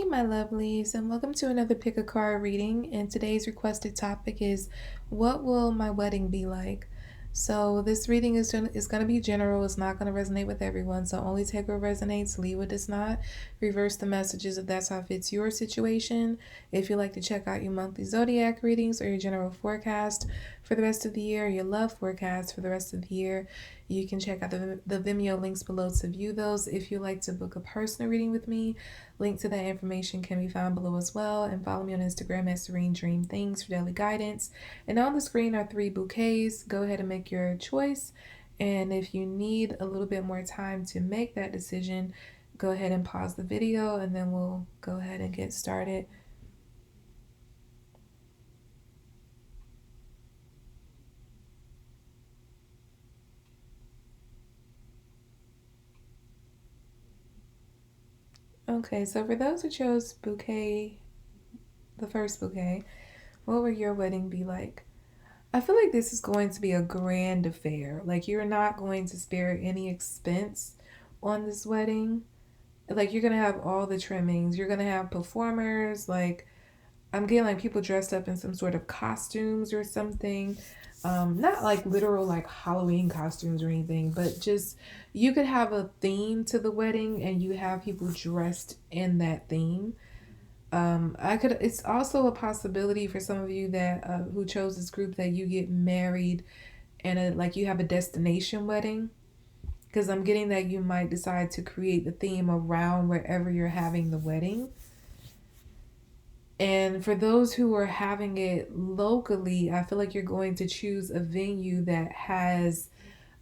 My lovelies, and welcome to another pick a card reading. And today's requested topic is, what will my wedding be like? So this reading is going to be general. It's not going to resonate with everyone. So only take what resonates, leave what does not. Reverse the messages if that's how it fits your situation. If you'd like to check out your monthly zodiac readings or your general forecast for the rest of the year, your love forecast for the rest of the year, you can check out the Vimeo links below to view those. If you'd like to book a personal reading with me, link to that information can be found below as well. And follow me on Instagram at Serene Dream Things for daily guidance. And on the screen are 3 bouquets. Go ahead and make your choice. And if you need a little bit more time to make that decision, go ahead and pause the video and then we'll go ahead and get started. Okay, so for those who chose bouquet, the first bouquet, what will your wedding be like? I feel like this is going to be a grand affair. Like, you're not going to spare any expense on this wedding. Like, you're going to have all the trimmings. You're going to have performers. Like, I'm getting like people dressed up in some sort of costumes or something. Not like literal like Halloween costumes or anything, but just you could have a theme to the wedding and you have people dressed in that theme. It's also a possibility for some of you that who chose this group that you get married and like you have a destination wedding, because I'm getting that you might decide to create the theme around wherever you're having the wedding. And for those who are having it locally, I feel like you're going to choose a venue that has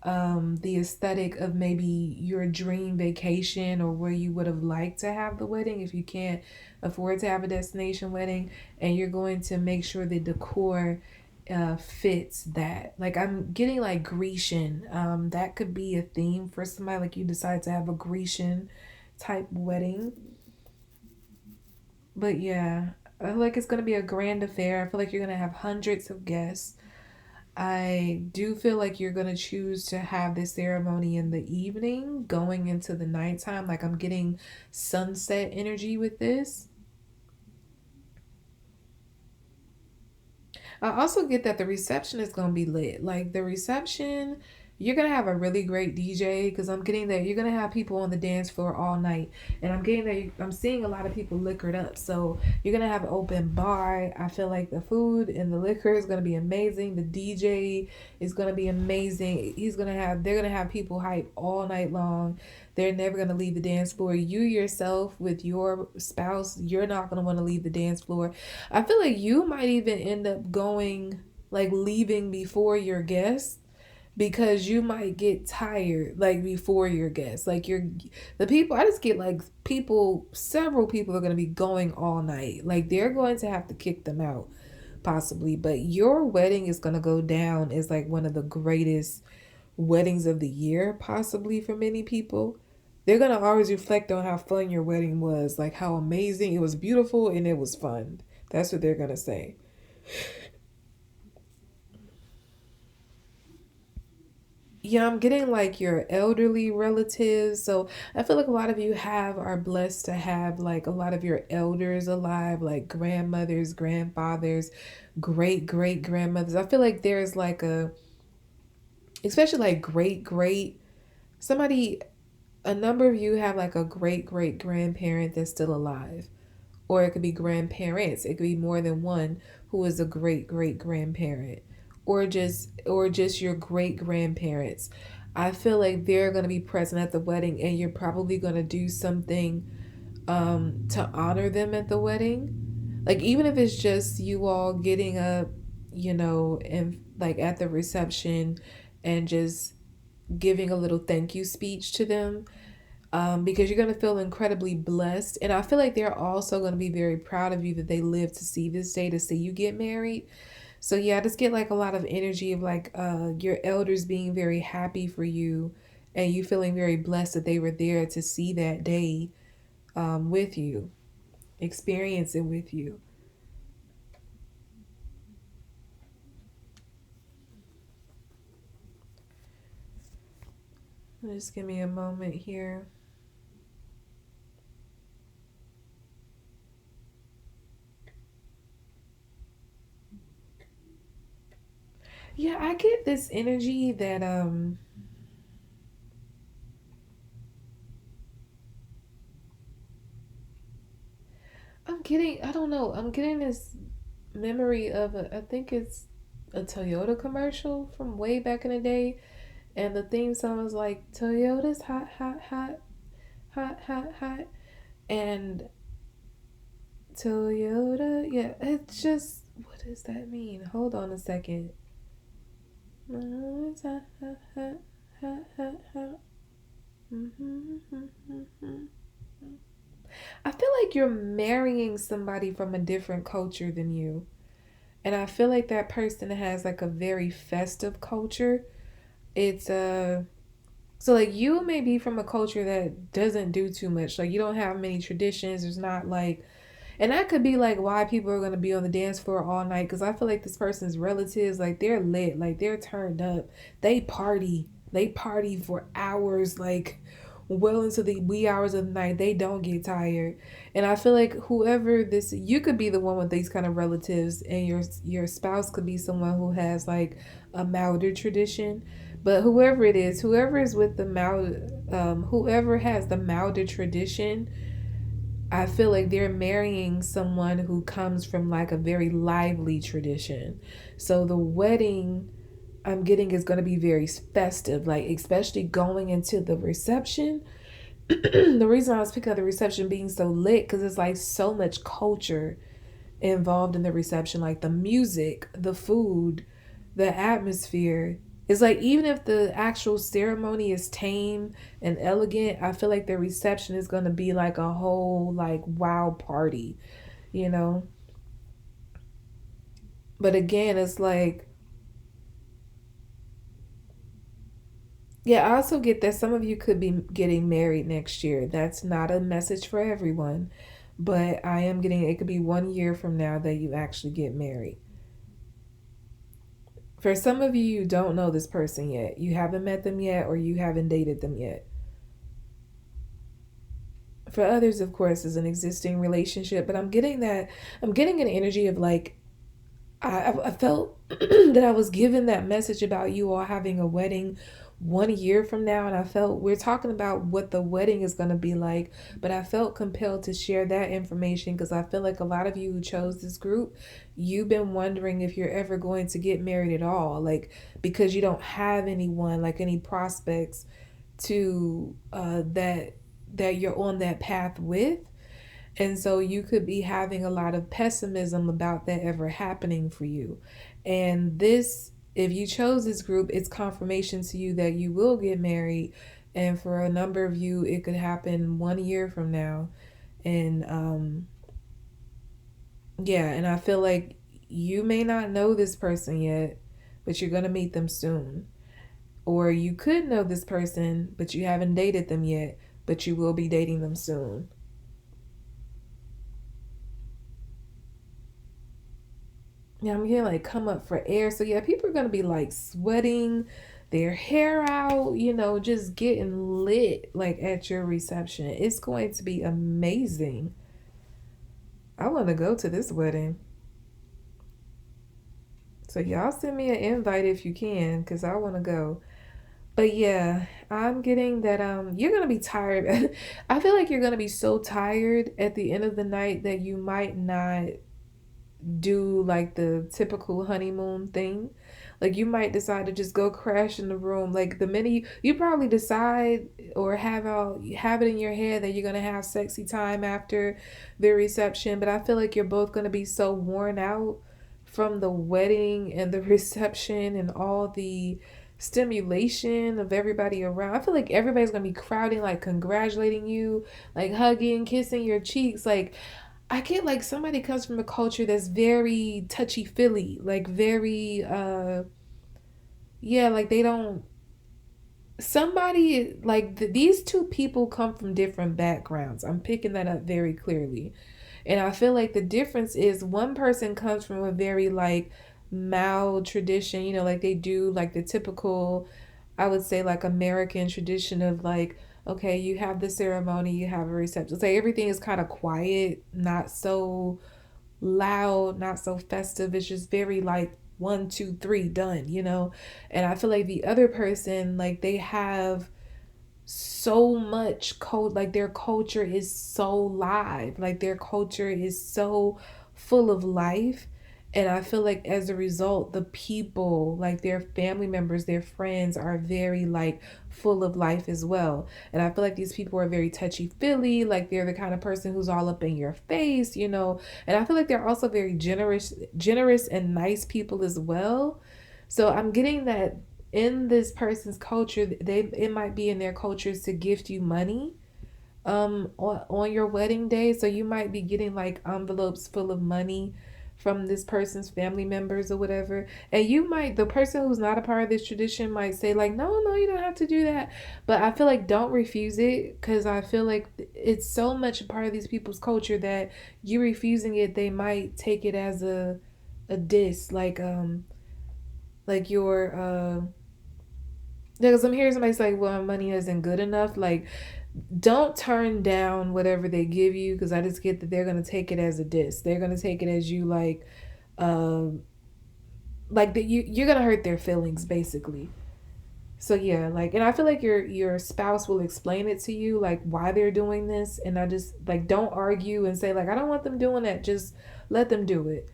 the aesthetic of maybe your dream vacation or where you would have liked to have the wedding if you can't afford to have a destination wedding. And you're going to make sure the decor fits that. Like, I'm getting like Grecian. That could be a theme for somebody, like you decide to have a Grecian type wedding. But yeah, I feel like it's going to be a grand affair. I feel like you're going to have hundreds of guests. I do feel like you're going to choose to have this ceremony in the evening, going into the nighttime. Like, I'm getting sunset energy with this. I also get that the reception is going to be lit. Like, the reception, you're going to have a really great DJ, because I'm getting that you're going to have people on the dance floor all night. And I'm getting that I'm seeing a lot of people liquored up. So you're going to have an open bar. I feel like the food and the liquor is going to be amazing. The DJ is going to be amazing. They're going to have people hype all night long. They're never going to leave the dance floor. You yourself with your spouse, you're not going to want to leave the dance floor. I feel like you might even end up going, like, leaving before your guests, because you might get tired like before your guests. Like, the people, I just get like several people are going to be going all night. Like, they're going to have to kick them out possibly, but your wedding is going to go down as like one of the greatest weddings of the year possibly for many people. They're going to always reflect on how fun your wedding was, like how amazing it was, beautiful, and it was fun. That's what they're going to say. Yeah, I'm getting like your elderly relatives. So I feel like a lot of you are blessed to have like a lot of your elders alive, like grandmothers, grandfathers, great grandmothers. I feel like there's like especially like great somebody, a number of you have like a great grandparent that's still alive. Or it could be grandparents. It could be more than one who is a great grandparent, or just your great grandparents. I feel like they're going to be present at the wedding, and you're probably going to do something to honor them at the wedding. Like, even if it's just you all getting up, and like at the reception and just giving a little thank you speech to them, because you're going to feel incredibly blessed. And I feel like they're also going to be very proud of you that they lived to see this day, to see you get married. So yeah, I just get like a lot of energy of like your elders being very happy for you, and you feeling very blessed that they were there to see that day with you, experience it with you. Just give me a moment here. Yeah, I get this energy that I don't know, I'm getting this memory of I think it's a Toyota commercial from way back in the day, and the theme song was like Toyota's hot, hot, hot, hot, hot, hot, and Toyota. Yeah, it's just what does that mean? Hold on a second. It's hot, hot, hot, hot, hot, hot. I feel like you're marrying somebody from a different culture than you. And I feel like that person has like a very festive culture. It's so like you may be from a culture that doesn't do too much. Like you don't have many traditions. There's not like, and that could be like why people are gonna be on the dance floor all night. Because I feel like this person's relatives, like they're lit, like they're turned up. They party for hours, like well into the wee hours of the night. They don't get tired. And I feel like whoever this, you could be the one with these kind of relatives, and your spouse could be someone who has like a milder tradition. But whoever is with the mild, whoever has the milder tradition, I feel like they're marrying someone who comes from like a very lively tradition. So the wedding I'm getting is going to be very festive, like especially going into the reception. The reason I was picking up the reception being so lit because it's like so much culture involved in the reception, like the music, the food, the atmosphere. It's like even if the actual ceremony is tame and elegant, I feel like the reception is going to be like a whole like wow party, you know? But again, it's like, yeah, I also get that some of you could be getting married next year. That's not a message for everyone, but I am getting it could be 1 year from now that you actually get married. For some of you, you don't know this person yet. You haven't met them yet, or you haven't dated them yet. For others, of course, is an existing relationship, but I'm getting an energy of like I felt that I was given that message about you all having a wedding 1 year from now, and I felt we're talking about what the wedding is going to be like, but I felt compelled to share that information because I feel like a lot of you who chose this group, you've been wondering if you're ever going to get married at all, like because you don't have anyone, like any prospects to that you're on that path with. And so you could be having a lot of pessimism about that ever happening for you. And this, if you chose this group, it's confirmation to you that you will get married. And for a number of you, it could happen 1 year from now. And yeah, and I feel like you may not know this person yet, but you're going to meet them soon. Or you could know this person, but you haven't dated them yet, but you will be dating them soon. Yeah, I'm getting like come up for air. So yeah, people are gonna be like sweating their hair out, just getting lit like at your reception. It's going to be amazing. I want to go to this wedding. So y'all send me an invite if you can, cause I want to go. But yeah, I'm getting that you're gonna be tired. I feel like you're gonna be so tired at the end of the night that you might not do like the typical honeymoon thing. Like you might decide to just go crash in the room. Like the minute you probably decide or have it in your head that you're gonna have sexy time after the reception, but I feel like you're both gonna be so worn out from the wedding and the reception and all the stimulation of everybody around. I feel like everybody's gonna be crowding, like congratulating you, like hugging, kissing your cheeks, like I get like somebody comes from a culture that's very touchy feely, like very yeah, like they don't somebody like these two people come from different backgrounds. I'm picking that up very clearly. And I feel like the difference is one person comes from a very like mild tradition, like they do like the typical, I would say like American tradition of like, okay, you have the ceremony, you have a reception. So everything is kind of quiet, not so loud, not so festive. It's just very like one, two, three, done, you know? And I feel like the other person, like they have so much code, like their culture is so live, like their culture is so full of life. And I feel like as a result, the people, like their family members, their friends, are very like full of life as well. And I feel like these people are very touchy feely, like they're the kind of person who's all up in your face, you know. And I feel like they're also very generous and nice people as well. So I'm getting that in this person's culture, they it might be in their cultures to gift you money on your wedding day. So you might be getting like envelopes full of money from this person's family members or whatever. And you might, the person who's not a part of this tradition might say like, no, you don't have to do that. But I feel like don't refuse it, because I feel like it's so much a part of these people's culture that you refusing it, they might take it as a diss, like your because I'm hearing somebody say, well, money isn't good enough. Like, don't turn down whatever they give you, because I just get that they're going to take it as a diss. They're going to take it as you, um, like that you're going to hurt their feelings, basically. So yeah, like, and I feel like your spouse will explain it to you, like why they're doing this. And I just like, don't argue and say like, I don't want them doing that. Just let them do it.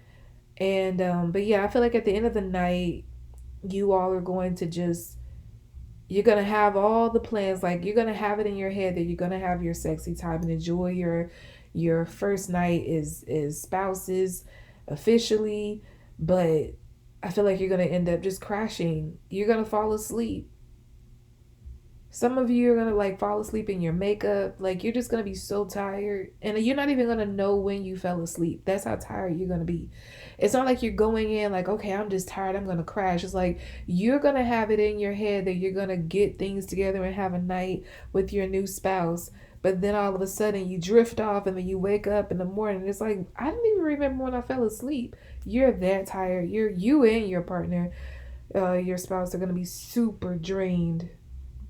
And but yeah, I feel like at the end of the night, you all are going to just, you're gonna have all the plans, like you're gonna have it in your head that you're gonna have your sexy time and enjoy your first night is spouses officially. But I feel like you're gonna end up just crashing. You're gonna fall asleep. Some of you are gonna like fall asleep in your makeup. Like you're just gonna be so tired, and you're not even gonna know when you fell asleep. That's how tired you're gonna be. It's not like you're going in like, okay, I'm just tired, I'm gonna crash. It's like you're gonna have it in your head that you're gonna get things together and have a night with your new spouse. But then all of a sudden you drift off, and then you wake up in the morning. And it's like, I didn't even remember when I fell asleep. You're that tired. You and your partner, your spouse, are gonna be super drained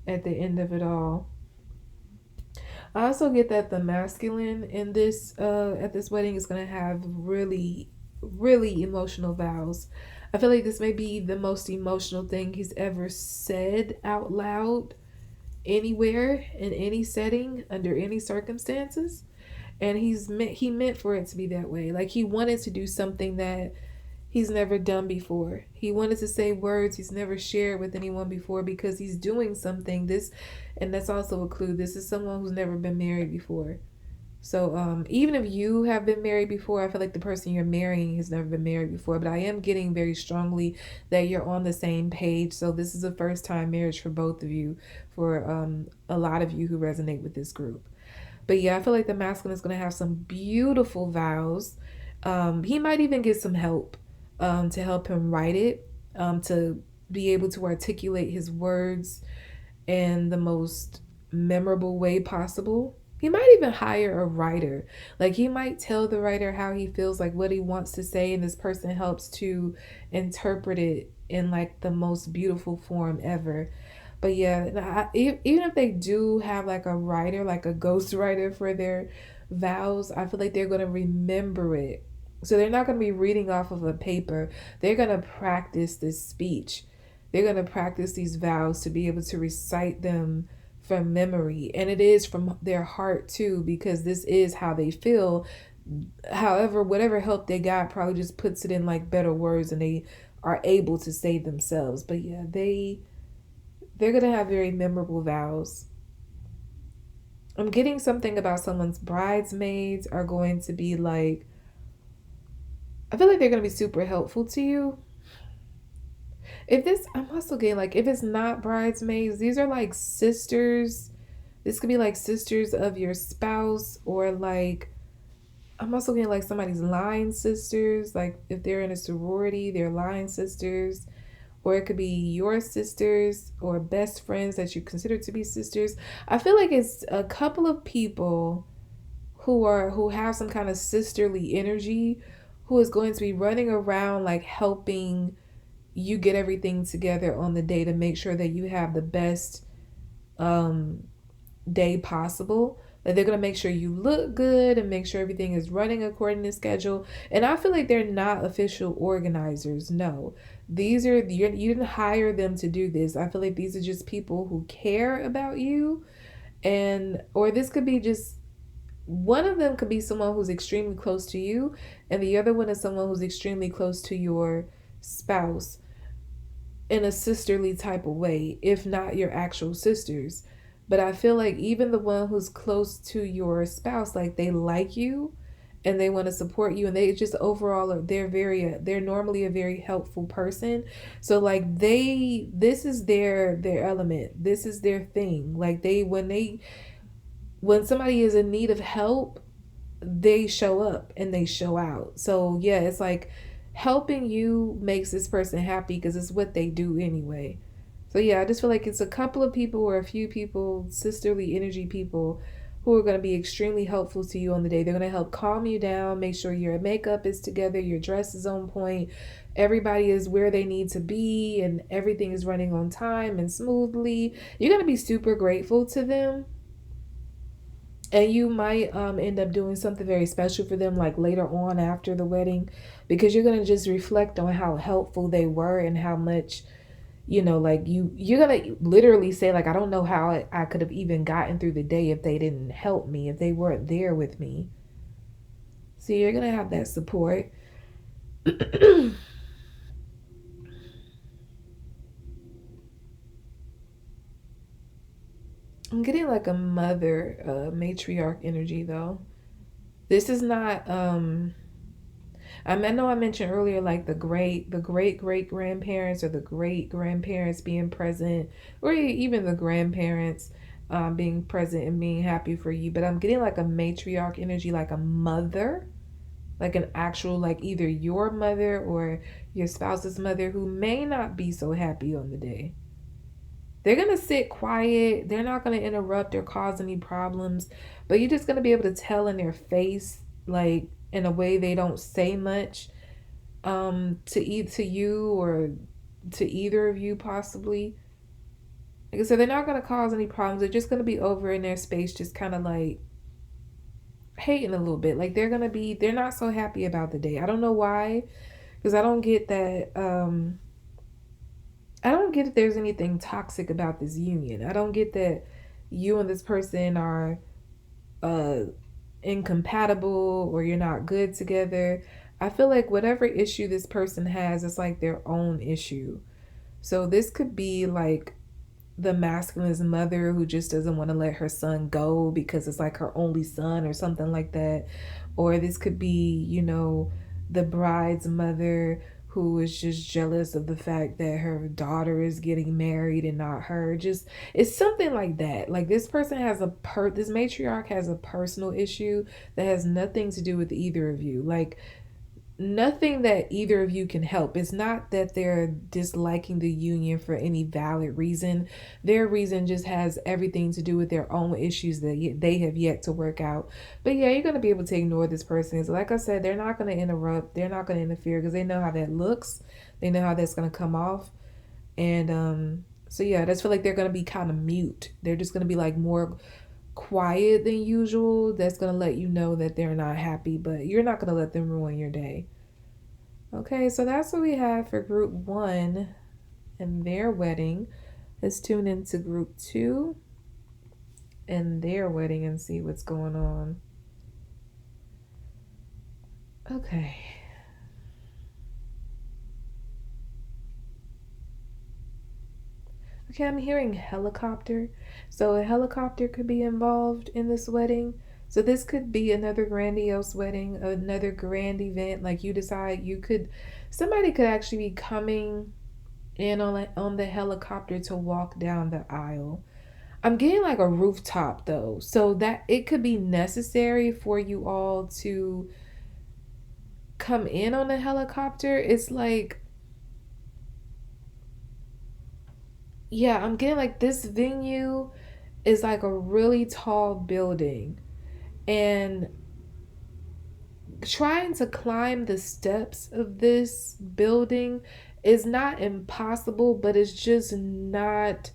at the end of it all. I also get that the masculine in this at this wedding is gonna have really emotional vows. I feel like this may be the most emotional thing he's ever said out loud anywhere in any setting under any circumstances. And he meant for it to be that way. Like he wanted to do something that he's never done before. He wanted to say words he's never shared with anyone before, because he's doing something this, and that's also a clue. This is someone who's never been married before. So even if you have been married before, I feel like the person you're marrying has never been married before. But I am getting very strongly that you're on the same page. So this is a first time marriage for both of you, for a lot of you who resonate with this group. But yeah, I feel like the masculine is going to have some beautiful vows. He might even get some help to help him write it, to be able to articulate his words in the most memorable way possible. He might even hire a writer. Like he might tell the writer how he feels, like what he wants to say, and this person helps to interpret it in like the most beautiful form ever. But yeah, even if they do have like a writer, like a ghost writer for their vows, I feel like they're going to remember it. So they're not going to be reading off of a paper. They're going to practice this speech. They're going to practice these vows to be able to recite them from memory. And it is from their heart too, because this is how they feel. However, whatever help they got probably just puts it in like better words, and they are able to say themselves. But yeah, they're going to have very memorable vows. I'm getting something about someone's bridesmaids are going to be like, I feel like they're going to be super helpful to you. If this, I'm also getting like, if it's not bridesmaids, these are like sisters. This could be like sisters of your spouse, or like, I'm also getting like somebody's line sisters. Like if they're in a sorority, they're line sisters. Or it could be your sisters or best friends that you consider to be sisters. I feel like it's a couple of people who have some kind of sisterly energy, who is going to be running around like helping you get everything together on the day to make sure that you have the best day possible. Like they're gonna make sure you look good and make sure everything is running according to schedule. And I feel like they're not official organizers. No, these are you didn't hire them to do this. I feel like these are just people who care about you, and or this could be just one of them could be someone who's extremely close to you, and the other one is someone who's extremely close to your spouse in a sisterly type of way, if not your actual sisters. But I feel like even the one who's close to your spouse, like they like you and they want to support you, and they just overall they're normally a very helpful person. So like this is their element. This is their thing. Like when somebody is in need of help, they show up and they show out. So yeah, it's like helping you makes this person happy because it's what they do anyway. So yeah, I just feel like it's a couple of people or a few people, sisterly energy people, who are going to be extremely helpful to you on the day. They're going to help calm you down, make sure your makeup is together, your dress is on point, everybody is where they need to be, and everything is running on time and smoothly. You're going to be super grateful to them, and you might end up doing something very special for them like later on after the wedding, because you're going to just reflect on how helpful they were and how much, like you're going to literally say like, I don't know how I could have even gotten through the day if they didn't help me, if they weren't there with me. So you're going to have that support. I'm getting like a mother matriarch energy though. This is not I know I mentioned earlier like the great grandparents or the great grandparents being present, or even the grandparents being present and being happy for you. But I'm getting like a matriarch energy, like a mother, like an actual, like either your mother or your spouse's mother, who may not be so happy on the day. They're going to sit quiet. They're not going to interrupt or cause any problems, but you're just going to be able to tell in their face, like in a way they don't say much, to you or to either of you possibly. Like I said, they're not going to cause any problems. They're just going to be over in their space, just kind of like hating a little bit. Like they're not so happy about the day. I don't know why, because I don't get that. I don't get that there's anything toxic about this union. I don't get that you and this person are uh incompatible or you're not good together. I feel like whatever issue this person has is like their own issue. So this could be like the masculine's mother who just doesn't want to let her son go because it's like her only son or something like that. Or this could be, the bride's mother who is just jealous of the fact that her daughter is getting married and not her. Just it's something like that. Like this person has this matriarch has a personal issue that has nothing to do with either of you. Like nothing that either of you can help. It's not that they're disliking the union for any valid reason. Their reason just has everything to do with their own issues that they have yet to work out. But yeah, you're going to be able to ignore this person. So like I said, they're not going to interrupt. They're not going to interfere because they know how that looks. They know how that's going to come off. And so yeah, I just feel like they're going to be kind of mute. They're just going to be like more quiet than usual. That's going to let you know that they're not happy, but you're not going to let them ruin your day. Okay, so that's what we have for group 1 and their wedding. Let's tune into group 2 and their wedding and see what's going on. Okay. Okay, I'm hearing helicopter. So a helicopter could be involved in this wedding. So this could be another grandiose wedding, another grand event. Like somebody could actually be coming in on the helicopter to walk down the aisle. I'm getting like a rooftop though. So that it could be necessary for you all to come in on the helicopter. It's like, yeah, I'm getting like this venue is like a really tall building, and trying to climb the steps of this building is not impossible, but it's just not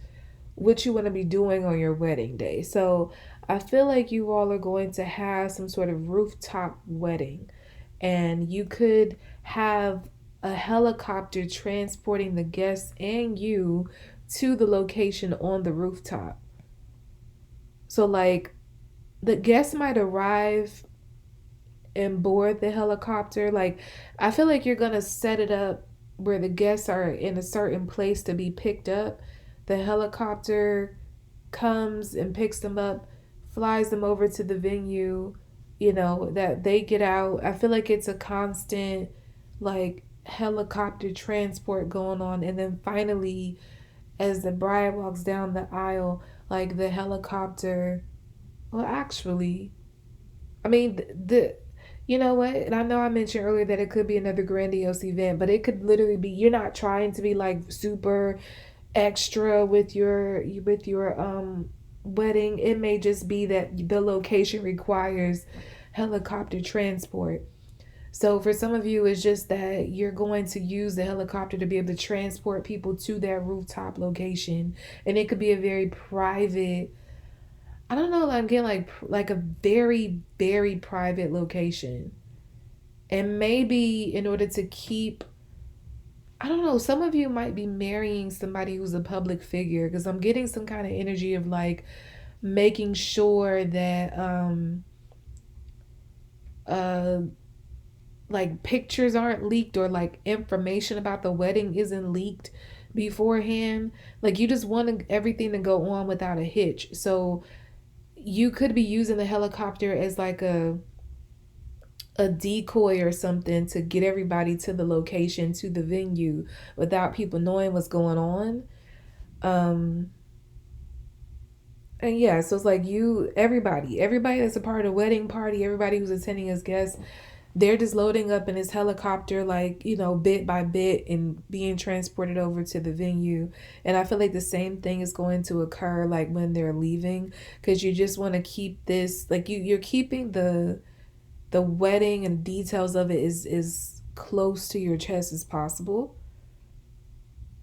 what you want to be doing on your wedding day. So I feel like you all are going to have some sort of rooftop wedding, and you could have a helicopter transporting the guests and you to the location on the rooftop. So, like, the guests might arrive and board the helicopter. Like, I feel like you're gonna set it up where the guests are in a certain place to be picked up. The helicopter comes and picks them up, flies them over to the venue, that they get out. I feel like it's a constant, like, helicopter transport going on. And then finally, as the bride walks down the aisle, like, the helicopter, well, actually, I mean, you know what? And I know I mentioned earlier that it could be another grandiose event, but it could literally be, you're not trying to be like super extra with your wedding. It may just be that the location requires helicopter transport. So for some of you, it's just that you're going to use the helicopter to be able to transport people to that rooftop location, and it could be a very private. I don't know. I'm getting like a very very private location, and maybe in order to keep. I don't know. Some of you might be marrying somebody who's a public figure, because I'm getting some kind of energy of like making sure that uh like pictures aren't leaked, or like information about the wedding isn't leaked beforehand. Like, you just want everything to go on without a hitch. So you could be using the helicopter as like a decoy or something to get everybody to the location, to the venue, without people knowing what's going on. Um and yeah, so it's like everybody that's a part of the wedding party, everybody who's attending as guests, they're just loading up in this helicopter, like, bit by bit, and being transported over to the venue. And I feel like the same thing is going to occur like when they're leaving, because you just want to keep this, like, you're keeping the wedding and details of it is close to your chest as possible.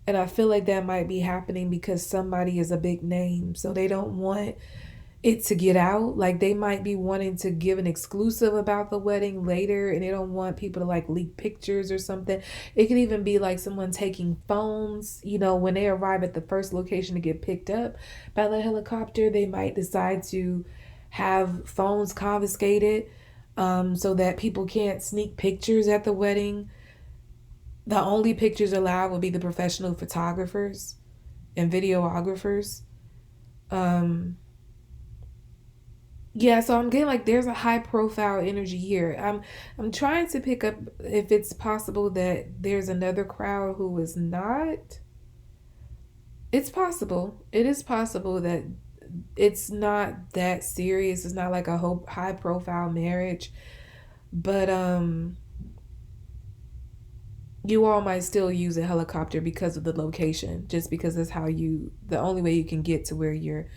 And I feel like that might be happening because somebody is a big name, so they don't want it to get out. Like, they might be wanting to give an exclusive about the wedding later, and they don't want people to like leak pictures or something. It could even be like someone taking phones, when they arrive at the first location to get picked up by the helicopter. They might decide to have phones confiscated, so that people can't sneak pictures at the wedding. The only pictures allowed will be the professional photographers and videographers. Um, Yeah, so I'm getting like there's a high profile energy here. I'm trying to pick up if it's possible that there's another crowd who is not. It's possible. It is possible that it's not that serious. It's not like a high profile marriage, but you all might still use a helicopter because of the location, just because that's the only way you can get to where you're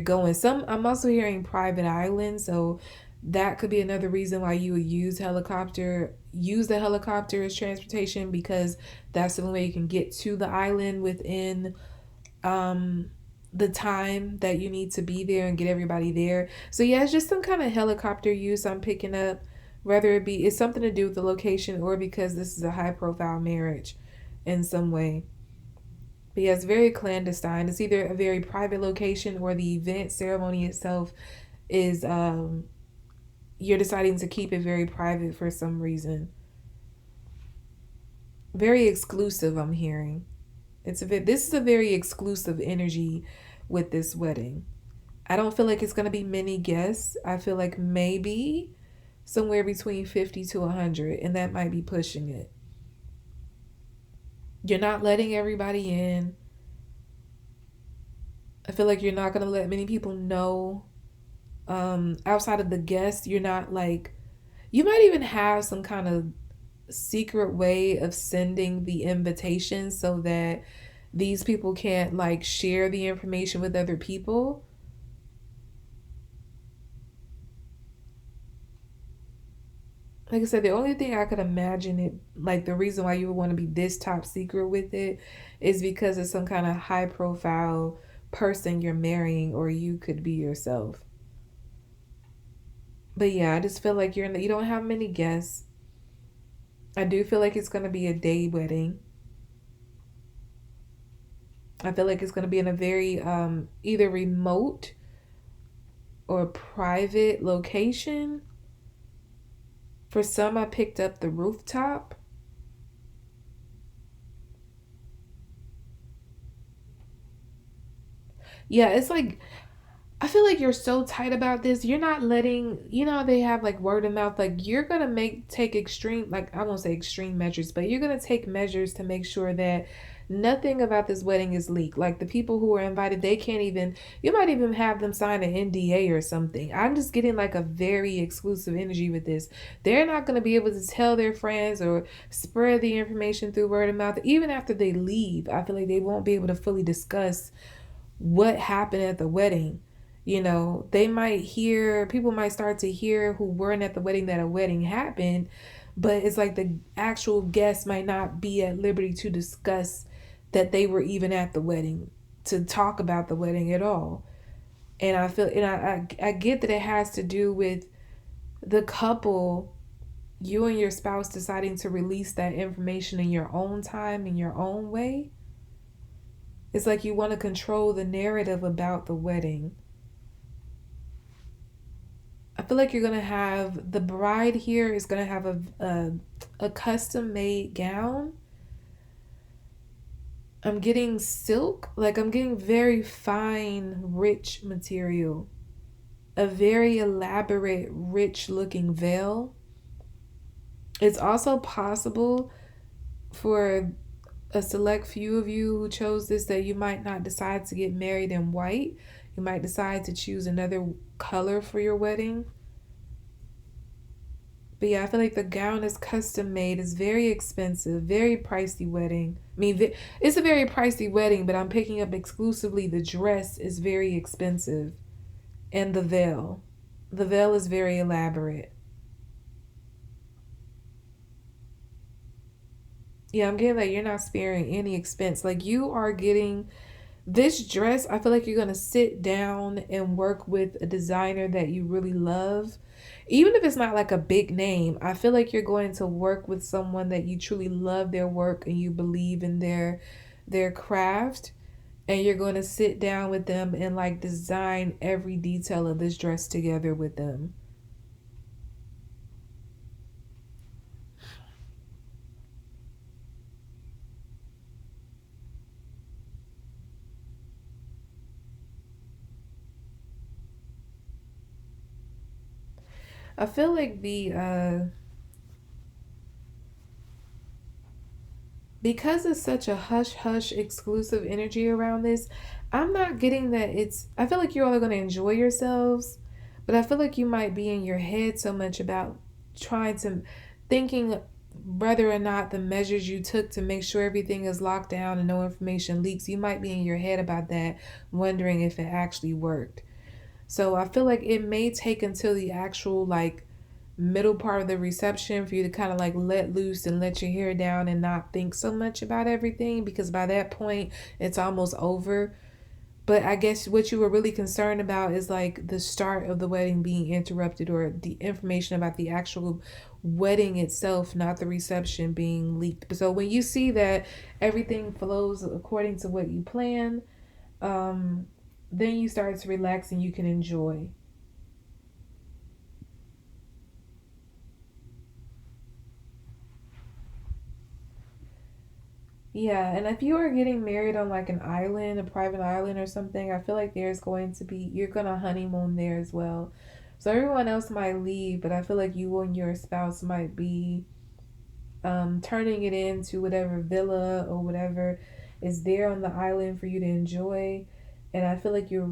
going. I'm also hearing private islands, so that could be another reason why you would use the helicopter as transportation, because that's the only way you can get to the island within um the time that you need to be there and get everybody there. So yeah, it's just some kind of helicopter use I'm picking up, whether it's something to do with the location or because this is a high profile marriage in some way. But yeah, it's very clandestine. It's either a very private location, or the event ceremony itself is you're deciding to keep it very private for some reason. Very exclusive, I'm hearing. This is a very exclusive energy with this wedding. I don't feel like it's going to be many guests. I feel like maybe somewhere between 50 to 100, and that might be pushing it. You're not letting everybody in. I feel like you're not going to let many people know. Outside of the guests, you're not like, you might even have some kind of secret way of sending the invitation so that these people can't like share the information with other people. Like I said, the only thing I could imagine it, like the reason why you would want to be this top secret with it, is because it's some kind of high profile person you're marrying, or you could be yourself. But yeah, I just feel like you don't have many guests. I do feel like it's going to be a day wedding. I feel like it's going to be in a very either remote or private location. For some, I picked up the rooftop. Yeah, it's like I feel like you're so tight about this. You're not letting, how they have like word of mouth. Like you're gonna take extreme, like I won't say extreme measures, but you're gonna take measures to make sure that nothing about this wedding is leaked. Like the people who are invited, they can't even. You might even have them sign an NDA or something. I'm just getting like a very exclusive energy with this. They're not gonna be able to tell their friends or spread the information through word of mouth. Even after they leave, I feel like they won't be able to fully discuss what happened at the wedding. They might hear, people might start to hear who weren't at the wedding that a wedding happened, but it's like the actual guests might not be at liberty to discuss that they were even at the wedding, to talk about the wedding at all. And I feel, and I get that it has to do with the couple, you and your spouse deciding to release that information in your own time, in your own way. It's like you want to control the narrative about the wedding. I feel like you're gonna have the bride here is gonna have a custom made gown. I'm getting silk, like I'm getting very fine, rich material, a very elaborate, rich looking veil. It's also possible for a select few of you who chose this that you might not decide to get married in white. You might decide to choose another color for your wedding. But yeah, I feel like the gown is custom made. It's very expensive, very pricey wedding. I mean, it's a very pricey wedding, but I'm picking up exclusively the dress is very expensive, and the veil. The veil is very elaborate. Yeah, I'm getting that you're not sparing any expense. Like you are getting this dress. I feel like you're going to sit down and work with a designer that you really love. Even if it's not like a big name, I feel like you're going to work with someone that you truly love their work and you believe in their craft, and you're going to sit down with them and like design every detail of this dress together with them. I feel like the because it's such a hush hush exclusive energy around this, I'm not getting that it's, I feel like you're all going to enjoy yourselves, but I feel like you might be in your head so much about trying to thinking whether or not the measures you took to make sure everything is locked down and no information leaks. You might be in your head about that, wondering if it actually worked. So I feel like it may take until the actual like middle part of the reception for you to kind of like let loose and let your hair down and not think so much about everything, because by that point it's almost over. But I guess what you were really concerned about is like the start of the wedding being interrupted, or the information about the actual wedding itself, not the reception, being leaked. So when you see that everything flows according to what you plan, um, then you start to relax and you can enjoy. Yeah, and if you are getting married on like an island, a private island or something, I feel like there's going to be, you're gonna honeymoon there as well. So everyone else might leave, but I feel like you and your spouse might be turning it into whatever villa or whatever is there on the island for you to enjoy. And I feel like you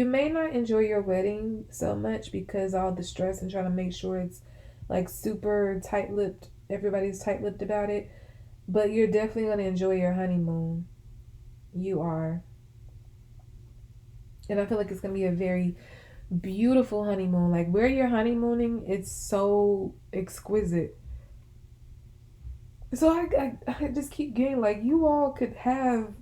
may not enjoy your wedding so much because all the stress and trying to make sure it's like super tight lipped, everybody's tight lipped about it, but you're definitely going to enjoy your honeymoon. You are. And I feel like it's going to be a very beautiful honeymoon. Like where you're honeymooning, it's so exquisite. So I just keep getting like you all could have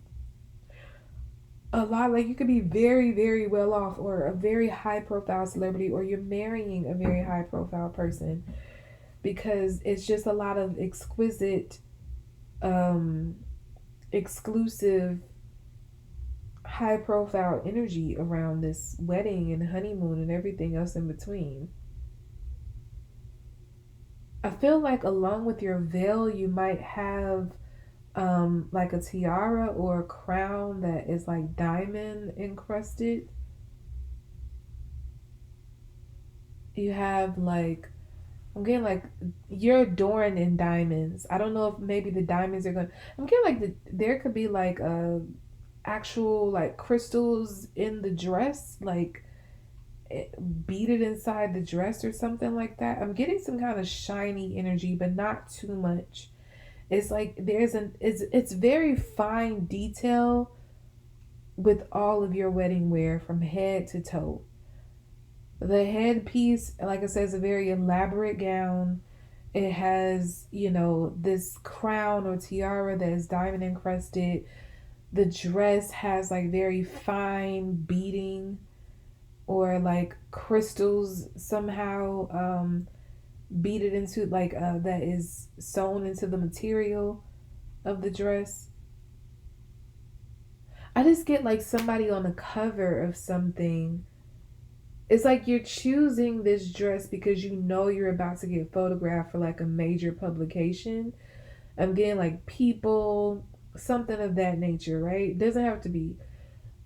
a lot, like you could be very, very well off, or a very high profile celebrity, or you're marrying a very high profile person, because it's just a lot of exquisite, um, exclusive, high profile energy around this wedding and honeymoon and everything else in between. I feel like along with your veil, you might have like a tiara or a crown that is like diamond encrusted. You have like, I'm getting like you're adorned in diamonds. I don't know if maybe the diamonds are going. I'm getting like there could be like actual like crystals in the dress, like beaded inside the dress or something like that. I'm getting some kind of shiny energy, but not too much. It's like it's very fine detail with all of your wedding wear from head to toe. The headpiece, like I said, is a very elaborate gown. It has, this crown or tiara that is diamond encrusted. The dress has like very fine beading or like crystals somehow beaded into, like that is sewn into the material of the dress. I just get like somebody on the cover of something. It's like you're choosing this dress because you know you're about to get photographed for like a major publication. I'm getting like people, something of that nature, right? It doesn't have to be.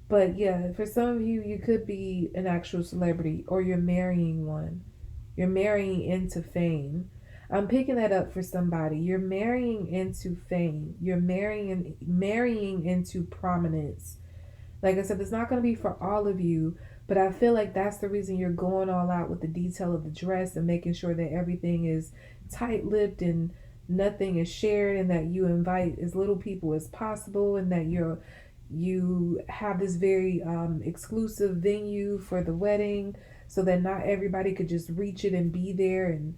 But yeah, for some of you, you could be an actual celebrity or you're marrying one. You're marrying into fame. I'm picking that up for somebody. You're marrying into fame. You're marrying into prominence. Like I said, it's not going to be for all of you, but I feel like that's the reason you're going all out with the detail of the dress and making sure that everything is tight lipped and nothing is shared, and that you invite as little people as possible, and that you have this very exclusive venue for the wedding so that not everybody could just reach it and be there and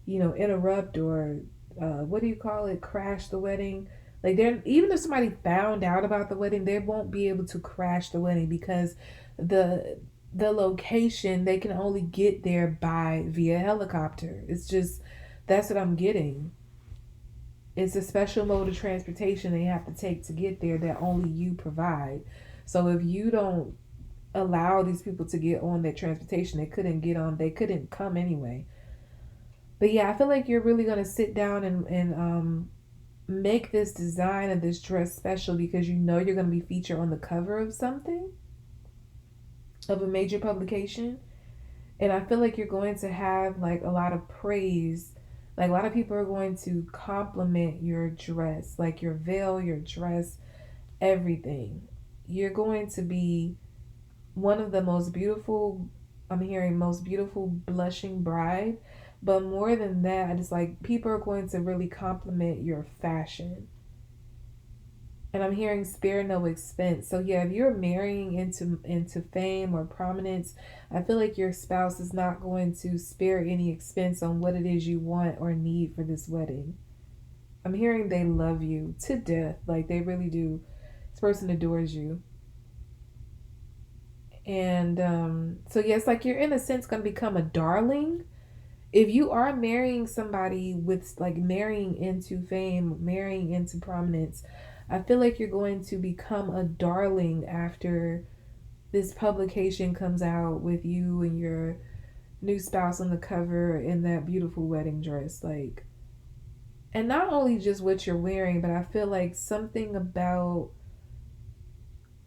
interrupt or what do you call it, crash the wedding. Like, they're, even if somebody found out about the wedding, they won't be able to crash the wedding because the the location, they can only get there by via helicopter. It's just, that's what I'm getting. It's a special mode of transportation they have to take to get there that only you provide. So if you don't allow these people to get on their transportation, they couldn't come anyway. But yeah, I feel like you're really gonna sit down and make this design of this dress special because you know you're gonna be featured on the cover of something, of a major publication. And I feel like you're going to have like a lot of praise. Like a lot of people are going to compliment your dress, like your veil, your dress, everything. You're going to be one of the most beautiful, I'm hearing most beautiful blushing bride. But more than that, I just like people are going to really compliment your fashion. And I'm hearing spare no expense. So yeah, if you're marrying into fame or prominence, I feel like your spouse is not going to spare any expense on what it is you want or need for this wedding. I'm hearing they love you to death. Like they really do. This person adores you. And so yes, like you're in a sense gonna become a darling. If you are marrying somebody with like marrying into fame, marrying into prominence, I feel like you're going to become a darling after this publication comes out with you and your new spouse on the cover in that beautiful wedding dress. Like, and not only just what you're wearing, but I feel like something about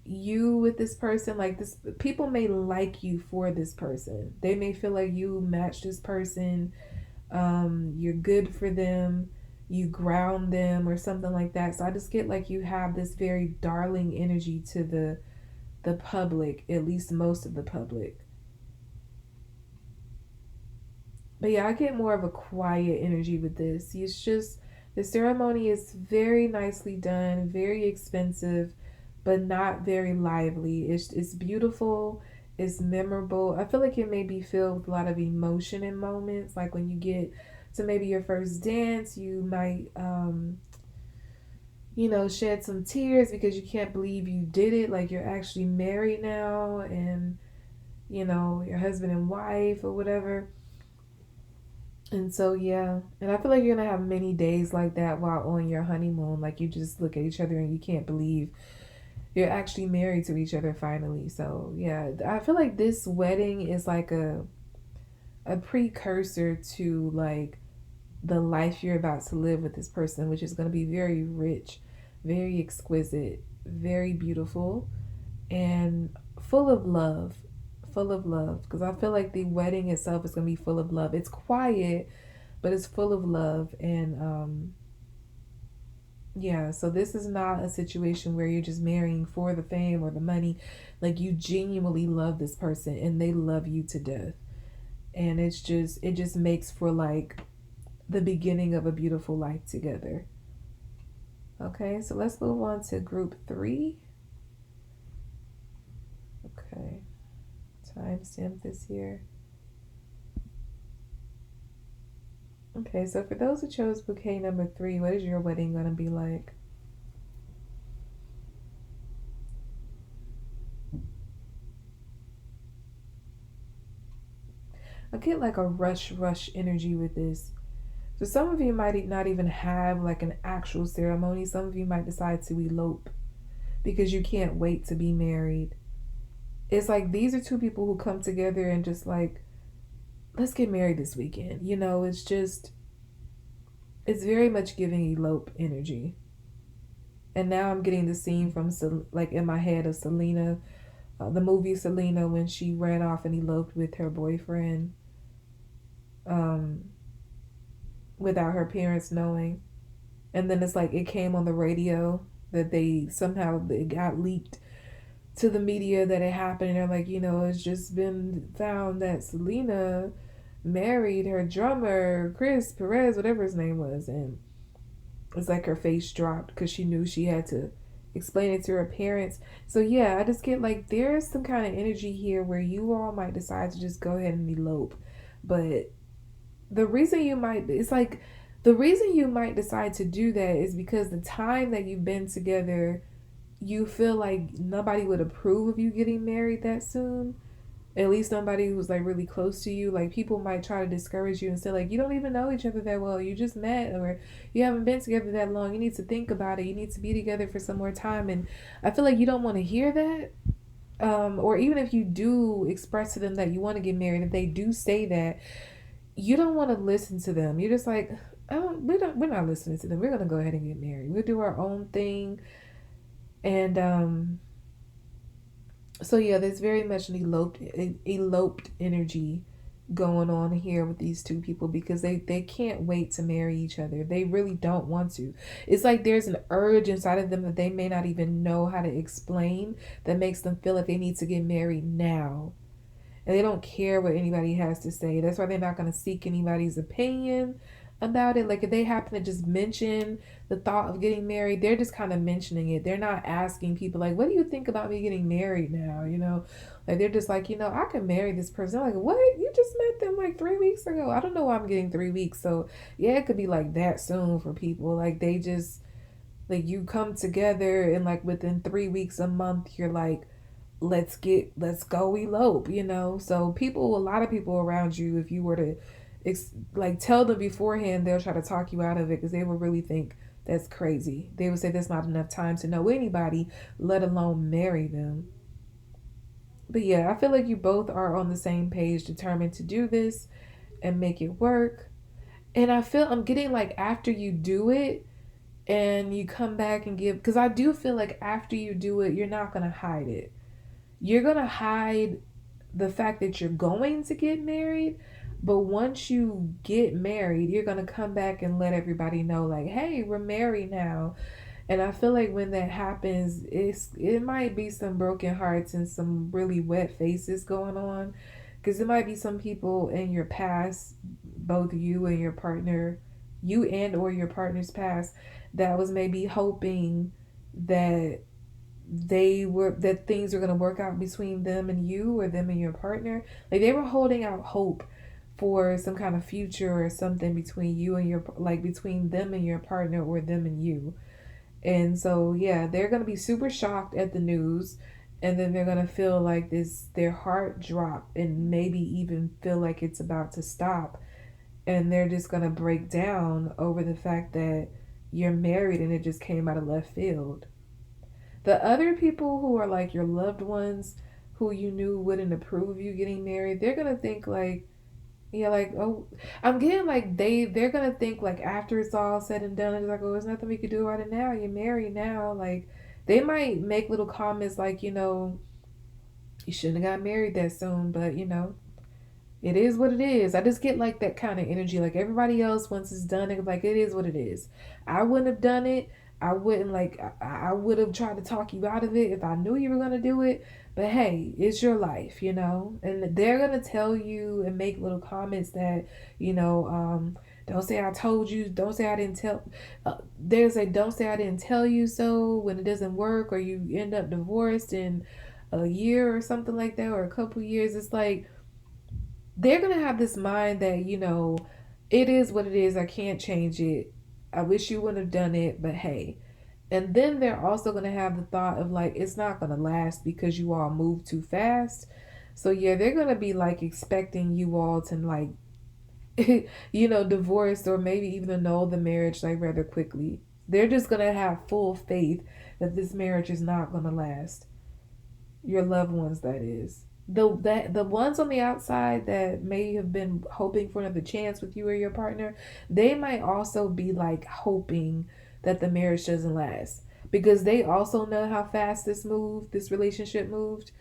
you with this person, like this, people may like you for this person. They may feel like you match this person, you're good for them, you ground them or something like that. So I just get like you have this very darling energy to the public, at least most of the public. But yeah, I get more of a quiet energy with this. It's just the ceremony is very nicely done, very expensive, but not very lively. It's beautiful, it's memorable. I feel like it may be filled with a lot of emotion in moments. Like when you get to maybe your first dance, shed some tears because you can't believe you did it. Like you're actually married now and, your husband and wife or whatever. And so, yeah. And I feel like you're going to have many days like that while on your honeymoon. Like you just look at each other and you can't believe you're actually married to each other finally. So, yeah. I feel like this wedding is like a precursor to like the life you're about to live with this person, which is going to be very rich, very exquisite, very beautiful, and full of love. Full of love. Because I feel like the wedding itself is going to be full of love. It's quiet, but it's full of love. And yeah, so this is not a situation where you're just marrying for the fame or the money. Like you genuinely love this person and they love you to death. And it just makes for like the beginning of a beautiful life together. Okay, so let's move on to group 3. Okay, timestamp this here. Okay, so for those who chose bouquet number 3, what is your wedding gonna be like? I get like a rush energy with this. So some of you might not even have like an actual ceremony. Some of you might decide to elope because you can't wait to be married. It's like these are two people who come together and just like, let's get married this weekend. It's very much giving elope energy. And now I'm getting the scene from like in my head of Selena, the movie Selena when she ran off and eloped with her boyfriend, um, without her parents knowing. And then it's like it came on the radio that it got leaked to the media that it happened. And they're like, it's just been found that Selena married her drummer, Chris Perez, whatever his name was. And it's like her face dropped because she knew she had to explain it to her parents. So yeah, I just get like there's some kind of energy here where you all might decide to just go ahead and elope. But the reason you might it's like the reason you might decide to do that is because the time that you've been together, you feel like nobody would approve of you getting married that soon. At least nobody who's like really close to you. Like people might try to discourage you and say like you don't even know each other that well. You just met or you haven't been together that long. You need to think about it. You need to be together for some more time. And I feel like you don't want to hear that. Or even if you do express to them that you want to get married, if they do say that, you don't want to listen to them. You're just like, oh, we're not listening to them. We're gonna go ahead and get married. We'll do our own thing. And so yeah, there's very much an eloped energy going on here with these two people because they can't wait to marry each other. They really don't want to. It's like there's an urge inside of them that they may not even know how to explain that makes them feel like they need to get married now. And they don't care what anybody has to say. That's why they're not going to seek anybody's opinion about it. Like if they happen to just mention the thought of getting married, they're just kind of mentioning it. They're not asking people like, what do you think about me getting married now? Like they're just like, I can marry this person. I'm like, what? You just met them like 3 weeks ago. I don't know why I'm getting 3 weeks. So yeah, it could be like that soon for people. Like they just like you come together and like within 3 weeks, a month, you're like, let's go elope. So a lot of people around you, if you were to like tell them beforehand, they'll try to talk you out of it because they would really think that's crazy. They would say there's not enough time to know anybody, let alone marry them. But yeah, I feel like you both are on the same page, determined to do this and make it work. And I'm getting like after you do it and you come back and give, because I do feel like after you do it, you're not going to hide it. You're going to hide the fact that you're going to get married, but once you get married, you're going to come back and let everybody know like, hey, we're married now. And I feel like when that happens, it might be some broken hearts and some really wet faces going on, because there might be some people in your past, both you and or your partner's past, that was maybe hoping that that things were going to work out between them and you, or them and your partner. Like they were holding out hope for some kind of future or something between you and between them and your partner, or them and you. And so, yeah, they're going to be super shocked at the news. And then they're going to feel like their heart drop and maybe even feel like it's about to stop. And they're just going to break down over the fact that you're married and it just came out of left field. The other people who are like your loved ones who you knew wouldn't approve of you getting married, they're going to think like, yeah, like, oh, I'm getting like they're gonna think like after it's all said and done, it's like, oh, there's nothing we could do about it now. You're married now. Like, they might make little comments like, you shouldn't have got married that soon, but it is what it is. I just get like that kind of energy. Like everybody else, once it's done, it's like it is what it is. I wouldn't have done it. I wouldn't like. I would have tried to talk you out of it if I knew you were gonna do it. But hey, it's your life, and they're gonna tell you and make little comments that, don't say I told you. Don't say I didn't tell. There's a don't say I didn't tell you so when it doesn't work or you end up divorced in a year or something like that or a couple years. It's like they're gonna have this mind that it is what it is. I can't change it. I wish you wouldn't have done it, but hey. And then they're also gonna have the thought of like it's not gonna last because you all move too fast. So yeah, they're gonna be like expecting you all to like divorce or maybe even annul the marriage like rather quickly. They're just gonna have full faith that this marriage is not gonna last. Your loved ones, that is. The ones on the outside that may have been hoping for another chance with you or your partner, they might also be like hoping that the marriage doesn't last because they also know how fast this relationship moved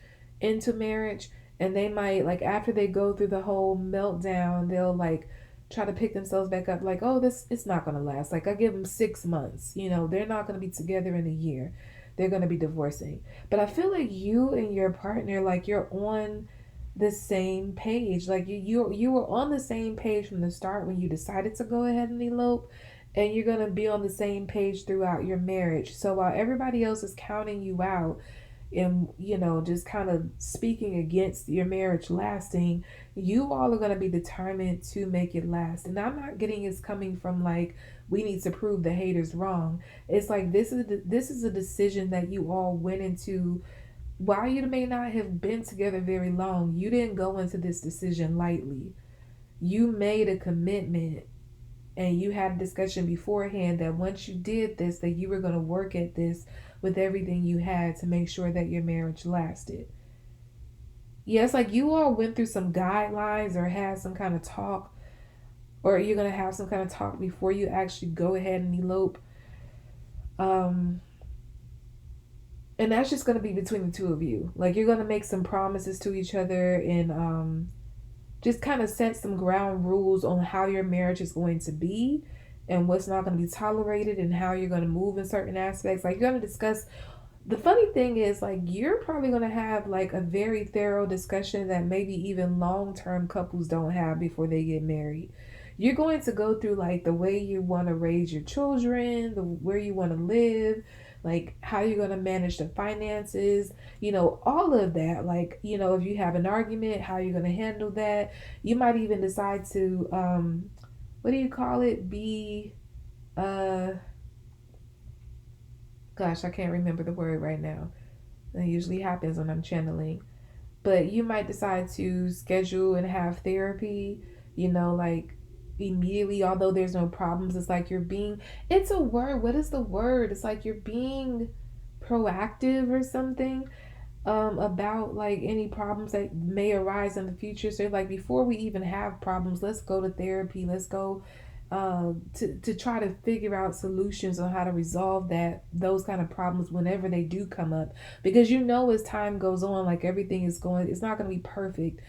into marriage. And they might like after they go through the whole meltdown, they'll like try to pick themselves back up like, oh, this it's not gonna last. Like I give them 6 months, they're not gonna be together in a year. They're gonna be divorcing. But I feel like you and your partner, like you're on the same page. Like you were on the same page from the start when you decided to go ahead and elope, and you're gonna be on the same page throughout your marriage. So while everybody else is counting you out and just kind of speaking against your marriage lasting, you all are going to be determined to make it last. And I'm not getting it's coming from like we need to prove the haters wrong. It's like this is a decision that you all went into. While you may not have been together very long, you didn't go into this decision lightly. You made a commitment and you had a discussion beforehand that once you did this, that you were going to work at this with everything you had to make sure that your marriage lasted. Yes, like you all went through some guidelines or had some kind of talk, or you're going to have some kind of talk before you actually go ahead and elope. Um, and that's just going to be between the two of you. Like you're going to make some promises to each other and just kind of set some ground rules on how your marriage is going to be and what's not going to be tolerated and how you're going to move in certain aspects. Like you're going to discuss. The funny thing is, like, you're probably going to have like a very thorough discussion that maybe even long-term couples don't have before they get married. You're going to go through like the way you want to raise your children, where you want to live, like how you're going to manage the finances, all of that. Like, if you have an argument, how you're going to handle that. You might even decide to what do you call it? Be uh gosh, I can't remember the word right now. That usually happens when I'm channeling. But you might decide to schedule and have therapy, like immediately, although there's no problems. It's like it's a word. What is the word? It's like you're being proactive or something about like any problems that may arise in the future. So like before we even have problems, let's go to therapy. Let's go to try to figure out solutions on how to resolve those kind of problems whenever they do come up, because as time goes on, like everything is going, it's not going to be perfect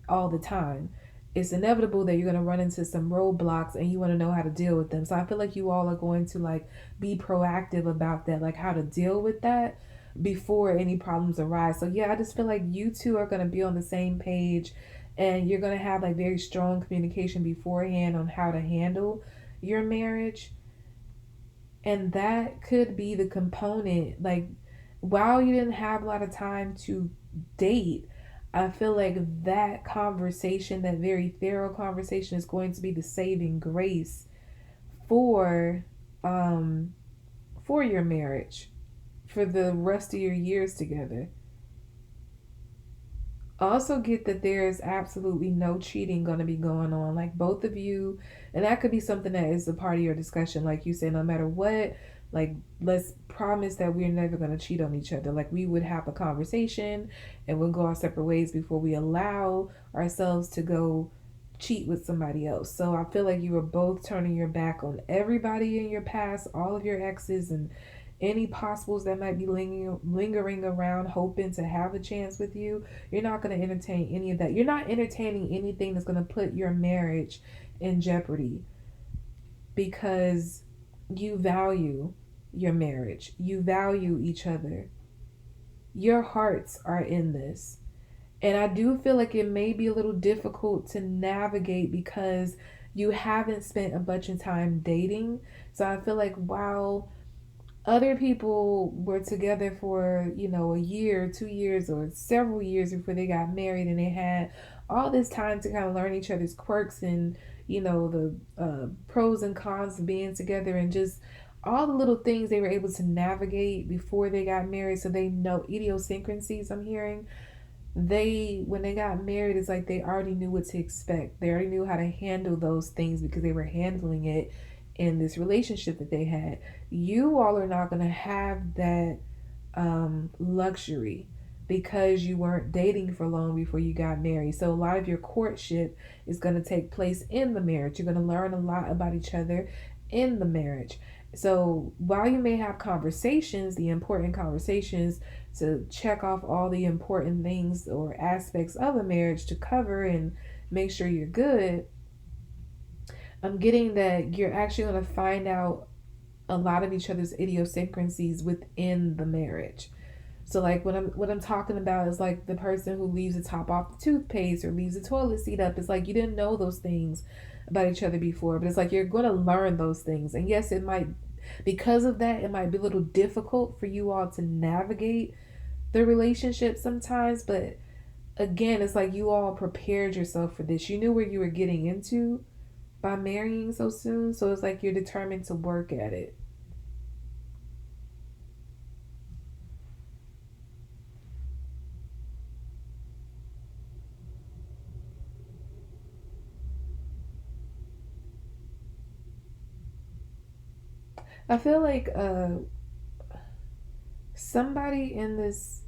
all the time. It's inevitable that you're going to run into some roadblocks and you want to know how to deal with them. So I feel like you all are going to like be proactive about that, like how to deal with that before any problems arise. So yeah, I just feel like you two are going to be on the same page and you're going to have like very strong communication beforehand on how to handle your marriage. And that could be the component, like while you didn't have a lot of time to date, I feel like that conversation, that very thorough conversation, is going to be the saving grace for for your marriage, for the rest of your years together. Also get that there's absolutely no cheating going to be going on, like both of you. And that could be something that is a part of your discussion, like you said, no matter what, like let's promise that we're never going to cheat on each other. Like we would have a conversation and we'll go our separate ways before we allow ourselves to go cheat with somebody else. So I feel like you were both turning your back on everybody in your past, all of your exes, and any possibles that might be lingering around hoping to have a chance with you. You're not going to entertain any of that. You're not entertaining anything that's going to put your marriage in jeopardy, because you value your marriage, you value each other, your hearts are in this. And I do feel like it may be a little difficult to navigate because you haven't spent a bunch of time dating. So I feel like while other people were together for, a year, 2 years, or several years before they got married, and they had all this time to kind of learn each other's quirks and, the pros and cons of being together, and just all the little things they were able to navigate before they got married. So they know idiosyncrasies, I'm hearing. When they got married, it's like they already knew what to expect. They already knew how to handle those things because they were handling it in this relationship that they had. You all are not going to have that luxury because you weren't dating for long before you got married. So a lot of your courtship is going to take place in the marriage. You're going to learn a lot about each other in the marriage. So while you may have conversations, the important conversations, to check off all the important things or aspects of a marriage to cover and make sure you're good, I'm getting that you're actually going to find out a lot of each other's idiosyncrasies within the marriage. So like what I'm talking about is like the person who leaves the top off the toothpaste or leaves the toilet seat up. It's like you didn't know those things about each other before, but it's like you're going to learn those things. And yes, it might, because of that, it might be a little difficult for you all to navigate the relationship sometimes, but again, it's like you all prepared yourself for this. You knew where you were getting into by marrying so soon, so it's like you're determined to work at it. I feel like somebody in this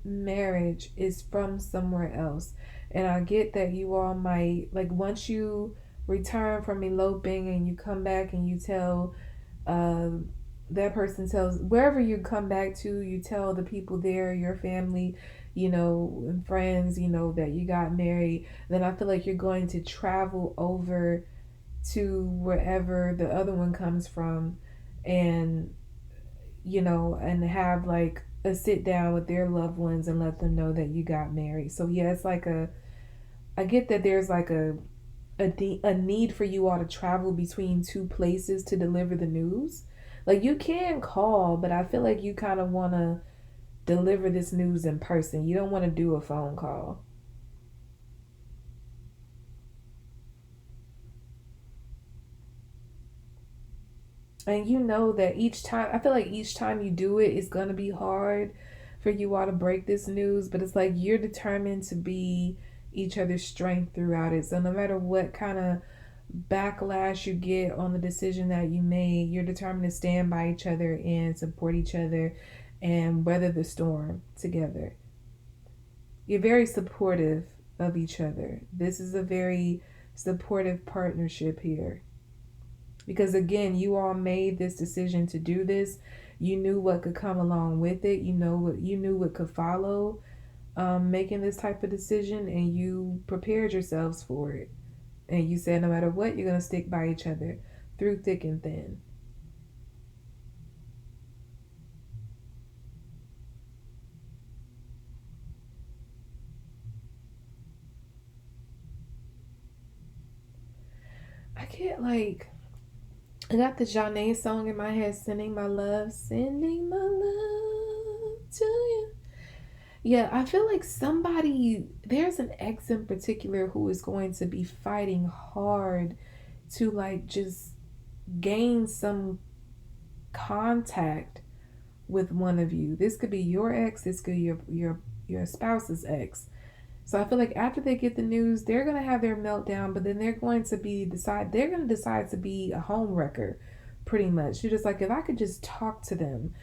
marriage is from somewhere else. And I get that you all might, like, once you return from eloping and you come back and you tell, uh, that person tells, wherever you come back to, you tell the people there, your family, and friends, that you got married. Then I feel like you're going to travel over to wherever the other one comes from, and and have like a sit down with their loved ones and let them know that you got married. So yeah, it's like I get that there's like a need for you all to travel between two places to deliver the news. Like you can call, but I feel like you kind of want to deliver this news in person. You don't want to do a phone call. And you know that each time, I feel like each time you do it, it's going to be hard for you all to break this news, but it's like you're determined to be each other's strength throughout it. So no matter what kind of backlash you get on the decision that you made, you're determined to stand by each other and support each other and weather the storm together. You're very supportive of each other. This is a very supportive partnership here. Because again, you all made this decision to do this. You knew what could come along with it. You knew what could follow, making this type of decision, and you prepared yourselves for it. And you said no matter what, you're gonna stick by each other through thick and thin. I get like I got the Janae song in my head, sending my love to you. Yeah, I feel like there's an ex in particular who is going to be fighting hard to like just gain some contact with one of you. This could be your ex, this could be your spouse's ex. So I feel like after they get the news, they're gonna have their meltdown, but then they're gonna decide to be a home wrecker, pretty much. You're just like, if I could just talk to them,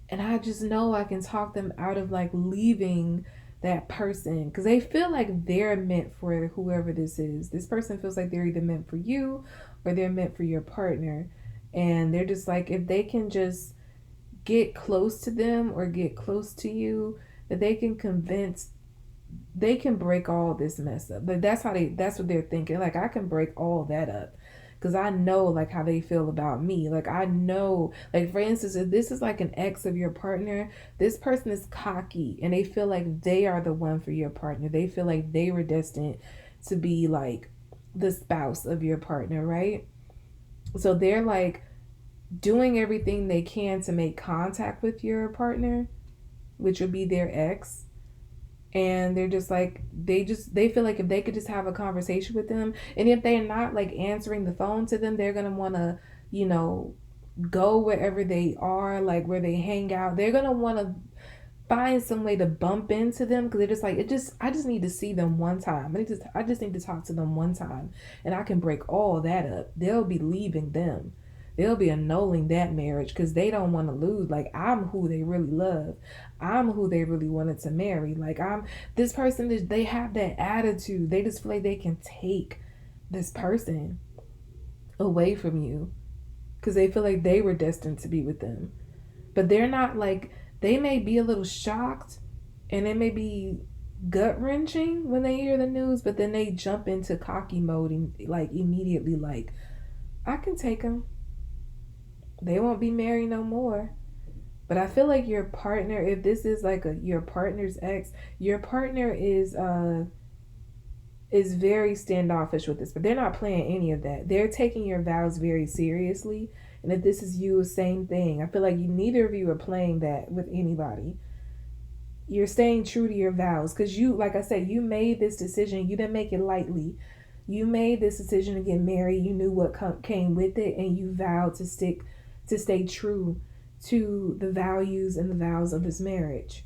and I just know I can talk them out of like leaving that person, because they feel like they're meant for whoever this is. This person feels like they're either meant for you or they're meant for your partner, and they're just like, if they can just get close to them or get close to you, that they can break all this mess up. But that's what they're thinking. Like, I can break all that up because I know like how they feel about me. Like, I know, like, for instance, if this is like an ex of your partner, this person is cocky and they feel like they are the one for your partner. They feel like they were destined to be like the spouse of your partner, right? So they're like doing everything they can to make contact with your partner, which would be their ex. And they're just like, they feel like if they could just have a conversation with them, and if they're not like answering the phone to them, they're gonna want to, you know, go wherever they are, like where they hang out. They're gonna want to find some way to bump into them, because they're just like, I just need to see them one time. I just need to talk to them one time, and I can break all that up. They'll be leaving them. They'll be annulling that marriage because they don't want to lose. Like, I'm who they really love. I'm who they really wanted to marry. Like, I'm this person. They have that attitude. They just feel like they can take this person away from you because they feel like they were destined to be with them. But they're not like, they may be a little shocked and it may be gut wrenching when they hear the news, but then they jump into cocky mode and like immediately, like, I can take them. They won't be married no more. But I feel like your partner, if this is like your partner's ex, your partner is very standoffish with this, but they're not playing any of that. They're taking your vows very seriously. And if this is you, same thing. I feel like neither of you are playing that with anybody. You're staying true to your vows because you, like I said, you made this decision. You didn't make it lightly. You made this decision to get married. You knew what came with it, and you vowed to stay true to the values and the vows of this marriage.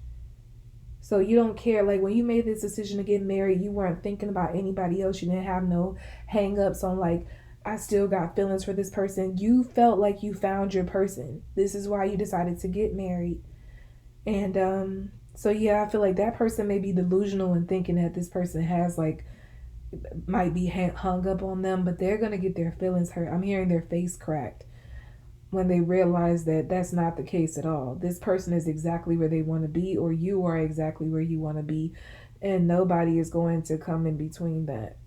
So you don't care. Like, when you made this decision to get married, you weren't thinking about anybody else. You didn't have no hang-ups on like, I still got feelings for this person. You felt like you found your person. This is why you decided to get married. And so yeah, I feel like that person may be delusional in thinking that this person has like, might be hung up on them, but they're gonna get their feelings hurt. I'm hearing their face cracked when they realize that that's not the case at all. This person is exactly where they want to be, or you are exactly where you want to be, and nobody is going to come in between that.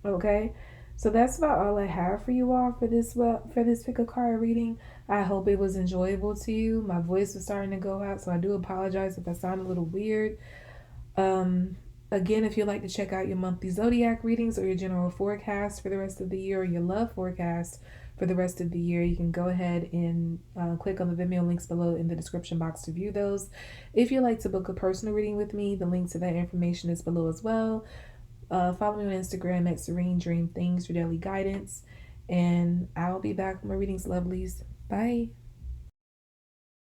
Okay? So that's about all I have for you all for this pick a card reading. I hope it was enjoyable to you. My voice was starting to go out, so I do apologize if I sound a little weird. Again, if you'd like to check out your monthly zodiac readings or your general forecast for the rest of the year, or your love forecast for the rest of the year, you can go ahead and click on the Vimeo links below in the description box to view those. If you'd like to book a personal reading with me, the link to that information is below as well. Follow me on Instagram at Serene Dream Things for daily guidance, and I'll be back with my readings, lovelies. Bye.